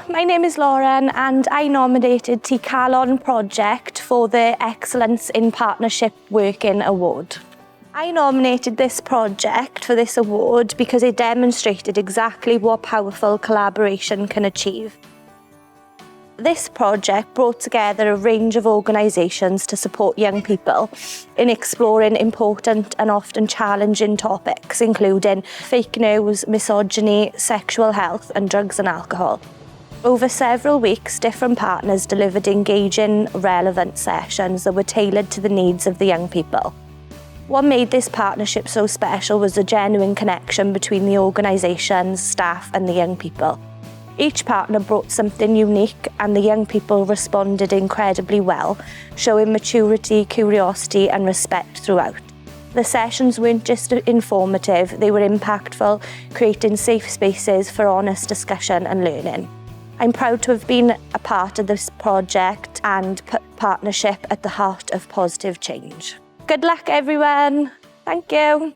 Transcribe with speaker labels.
Speaker 1: Hello, my name is Lauren and I nominated the Calon project for the Excellence in Partnership Working Award. I nominated this project for this award because it demonstrated exactly what powerful collaboration can achieve. This project brought together a range of organisations to support young people in exploring important and often challenging topics, including fake news, misogyny, sexual health and drugs and alcohol. Over several weeks, different partners delivered engaging, relevant sessions that were tailored to the needs of the young people. What made this partnership so special was the genuine connection between the organisations, staff and the young people. Each partner brought something unique and the young people responded incredibly well, showing maturity, curiosity and respect throughout. The sessions weren't just informative, they were impactful, creating safe spaces for honest discussion and learning. I'm proud to have been a part of this project and put partnership at the heart of positive change. Good luck everyone, thank you.